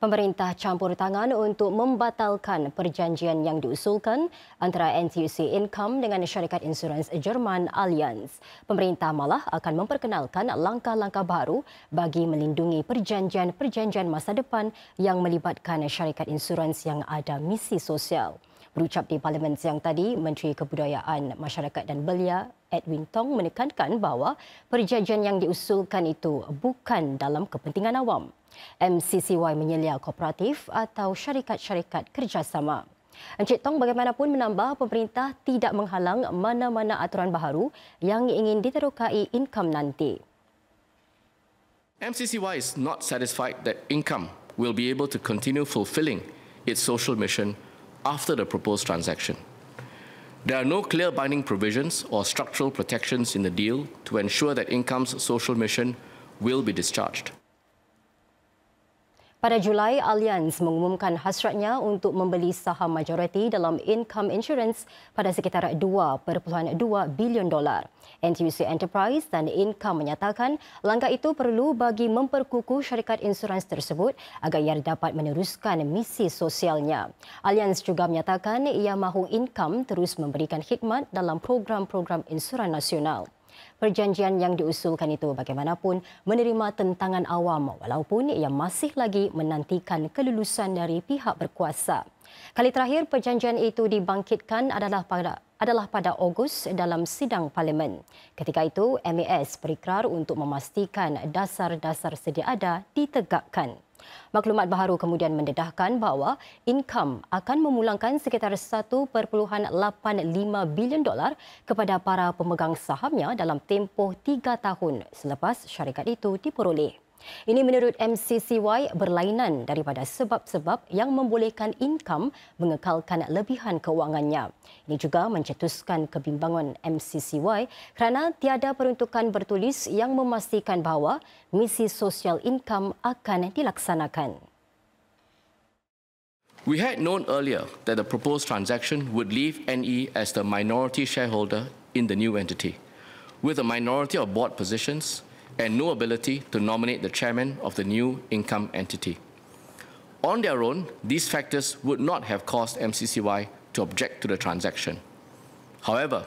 Pemerintah campur tangan untuk membatalkan perjanjian yang diusulkan antara NTUC Income dengan syarikat insurans Jerman Allianz. Pemerintah malah akan memperkenalkan langkah-langkah baru bagi melindungi perjanjian-perjanjian masa depan yang melibatkan syarikat insurans yang ada misi sosial. Berucap di Parlimen siang tadi, Menteri Kebudayaan Masyarakat dan Belia Edwin Tong menekankan bahawa perjanjian yang diusulkan itu bukan dalam kepentingan awam. MCCY menyelia kooperatif atau syarikat-syarikat kerjasama. Encik Tong bagaimanapun menambah pemerintah tidak menghalang mana-mana aturan baharu yang ingin diterokai Income nanti. MCCY is not satisfied that Income will be able to continue fulfilling its social mission after the proposed transaction. There are no clear binding provisions or structural protections in the deal to ensure that Income's social mission will be discharged. Pada Julai, Allianz mengumumkan hasratnya untuk membeli saham majoriti dalam Income Insurance pada sekitar $2.2 bilion. NTUC Enterprise dan Income menyatakan langkah itu perlu bagi memperkukuh syarikat insurans tersebut agar ia dapat meneruskan misi sosialnya. Allianz juga menyatakan ia mahu Income terus memberikan khidmat dalam program-program insuran nasional. Perjanjian yang diusulkan itu bagaimanapun menerima tentangan awam walaupun ia masih lagi menantikan kelulusan dari pihak berkuasa. Kali terakhir perjanjian itu dibangkitkan adalah pada Ogos dalam sidang Parlimen. Ketika itu, MAS berikrar untuk memastikan dasar-dasar sedia ada ditegakkan. Maklumat baharu kemudian mendedahkan bahawa Income akan memulangkan sekitar $1.85 bilion kepada para pemegang sahamnya dalam tempoh 3 tahun selepas syarikat itu diperoleh. Ini menurut MCCY berlainan daripada sebab-sebab yang membolehkan Income mengekalkan lebihan kewangannya. Ini juga mencetuskan kebimbangan MCCY kerana tiada peruntukan bertulis yang memastikan bahawa misi sosial Income akan dilaksanakan. We had known earlier that the proposed transaction would leave NE as the minority shareholder in the new entity, with a minority of board positions and no ability to nominate the chairman of the new Income entity. On their own, these factors would not have caused MCCY to object to the transaction. However,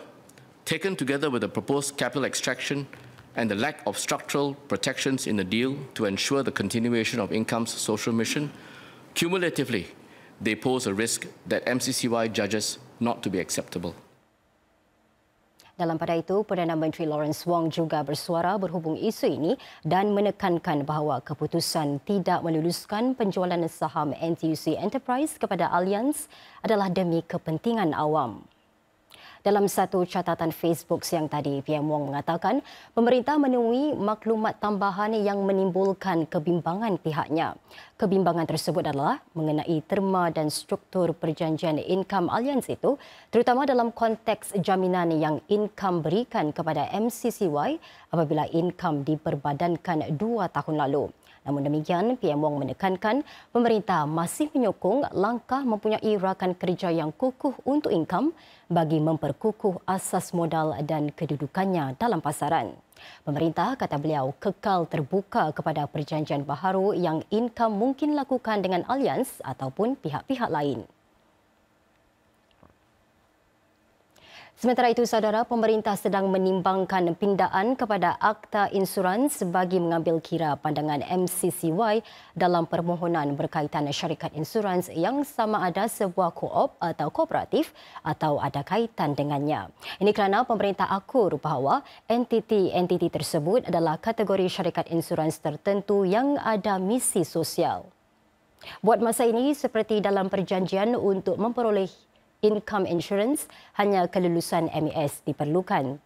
taken together with the proposed capital extraction and the lack of structural protections in the deal to ensure the continuation of Income's social mission, cumulatively, they pose a risk that MCCY judges not to be acceptable. Dalam pada itu, Perdana Menteri Lawrence Wong juga bersuara berhubung isu ini dan menekankan bahawa keputusan tidak meluluskan penjualan saham NTUC Enterprise kepada Allianz adalah demi kepentingan awam. Dalam satu catatan Facebook siang tadi, PM Wong mengatakan pemerintah menemui maklumat tambahan yang menimbulkan kebimbangan pihaknya. Kebimbangan tersebut adalah mengenai terma dan struktur perjanjian Income Allianz itu, terutama dalam konteks jaminan yang Income berikan kepada MCCY apabila Income diperbadankan 2 tahun lalu. Namun demikian, PM Wong menekankan pemerintah masih menyokong langkah mempunyai rakan kerja yang kukuh untuk Income bagi memperkukuh asas modal dan kedudukannya dalam pasaran. Pemerintah, kata beliau, kekal terbuka kepada perjanjian baharu yang Income mungkin lakukan dengan Allianz ataupun pihak-pihak lain. Sementara itu, saudara, pemerintah sedang menimbangkan pindaan kepada Akta Insurans bagi mengambil kira pandangan MCCY dalam permohonan berkaitan syarikat insurans yang sama ada sebuah koop atau kooperatif atau ada kaitan dengannya. Ini kerana pemerintah akur bahawa entiti-entiti tersebut adalah kategori syarikat insurans tertentu yang ada misi sosial. Buat masa ini, seperti dalam perjanjian untuk memperoleh Income Insurance, hanya kelulusan MAS diperlukan.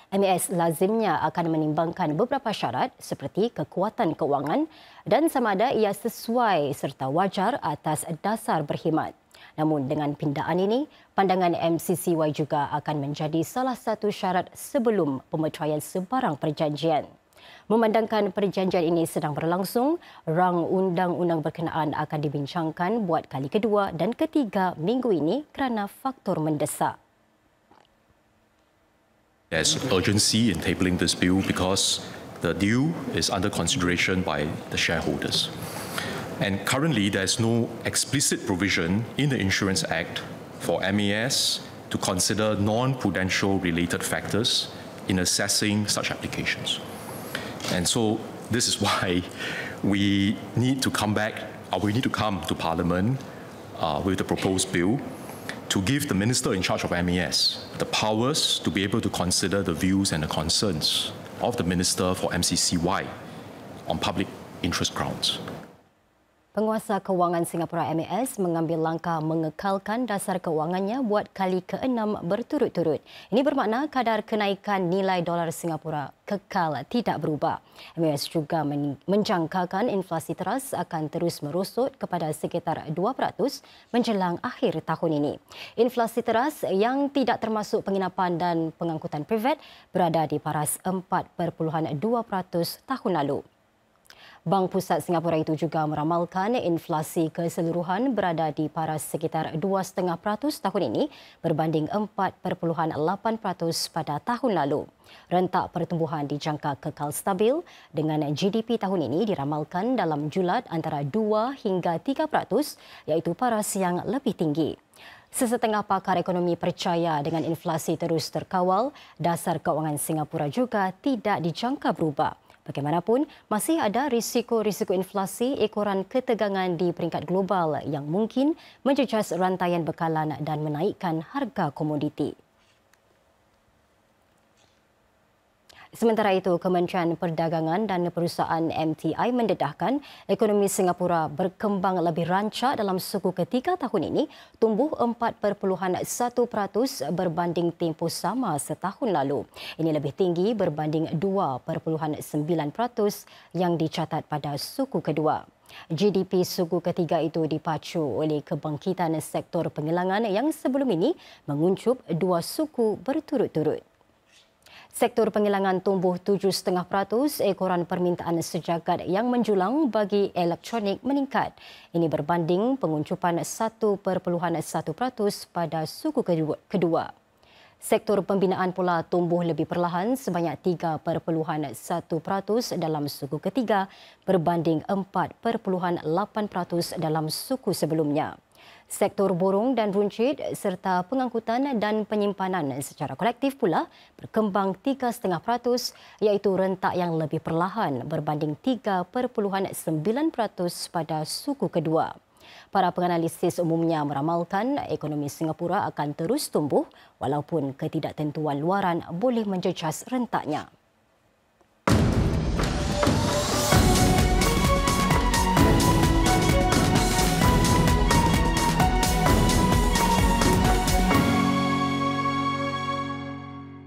MAS lazimnya akan menimbangkan beberapa syarat seperti kekuatan kewangan dan sama ada ia sesuai serta wajar atas dasar berkhidmat. Namun dengan pindaan ini, pandangan MCCY juga akan menjadi salah satu syarat sebelum pemeteraian sebarang perjanjian. Memandangkan perjanjian ini sedang berlangsung, rang undang-undang berkenaan akan dibincangkan buat kali kedua dan ketiga minggu ini kerana faktor mendesak. There's urgency in tabling this bill because the deal is under consideration by the shareholders. And currently, there's no explicit provision in the Insurance Act for MAS to consider non-prudential related factors in assessing such applications. And so this is why we need to come to Parliament with the proposed bill to give the Minister in charge of MAS the powers to be able to consider the views and the concerns of the Minister for MCCY on public interest grounds. Penguasa Kewangan Singapura MAS mengambil langkah mengekalkan dasar kewangannya buat kali ke-6 berturut-turut. Ini bermakna kadar kenaikan nilai dolar Singapura kekal tidak berubah. MAS juga menjangkakan inflasi teras akan terus merosot kepada sekitar 2% menjelang akhir tahun ini. Inflasi teras yang tidak termasuk penginapan dan pengangkutan privat berada di paras 4.2% tahun lalu. Bank Pusat Singapura itu juga meramalkan inflasi keseluruhan berada di paras sekitar 2.5% tahun ini berbanding 4.8% pada tahun lalu. Rentak pertumbuhan dijangka kekal stabil dengan GDP tahun ini diramalkan dalam julat antara 2 hingga 3%, iaitu paras yang lebih tinggi. Sesetengah pakar ekonomi percaya dengan inflasi terus terkawal, dasar kewangan Singapura juga tidak dijangka berubah. Bagaimanapun, masih ada risiko-risiko inflasi ekoran ketegangan di peringkat global yang mungkin menjejas rantaian bekalan dan menaikkan harga komoditi. Sementara itu, Kementerian Perdagangan dan Perusahaan MTI mendedahkan ekonomi Singapura berkembang lebih rancak dalam suku ketiga tahun ini, tumbuh 4.1% berbanding tempoh sama setahun lalu. Ini lebih tinggi berbanding 2.9% yang dicatat pada suku kedua. GDP suku ketiga itu dipacu oleh kebangkitan sektor pengelangan yang sebelum ini menguncup 2 suku berturut-turut. Sektor pengelangan tumbuh 7,5%, ekoran permintaan sejagat yang menjulang bagi elektronik meningkat. Ini berbanding penguncupan 1.1% pada suku kedua. Sektor pembinaan pula tumbuh lebih perlahan sebanyak 3.1% dalam suku ketiga berbanding 4.8% dalam suku sebelumnya. Sektor borong dan runcit serta pengangkutan dan penyimpanan secara kolektif pula berkembang 3,5%, iaitu rentak yang lebih perlahan berbanding 3.9% pada suku kedua. Para penganalisis umumnya meramalkan ekonomi Singapura akan terus tumbuh walaupun ketidaktentuan luaran boleh menjejas rentaknya.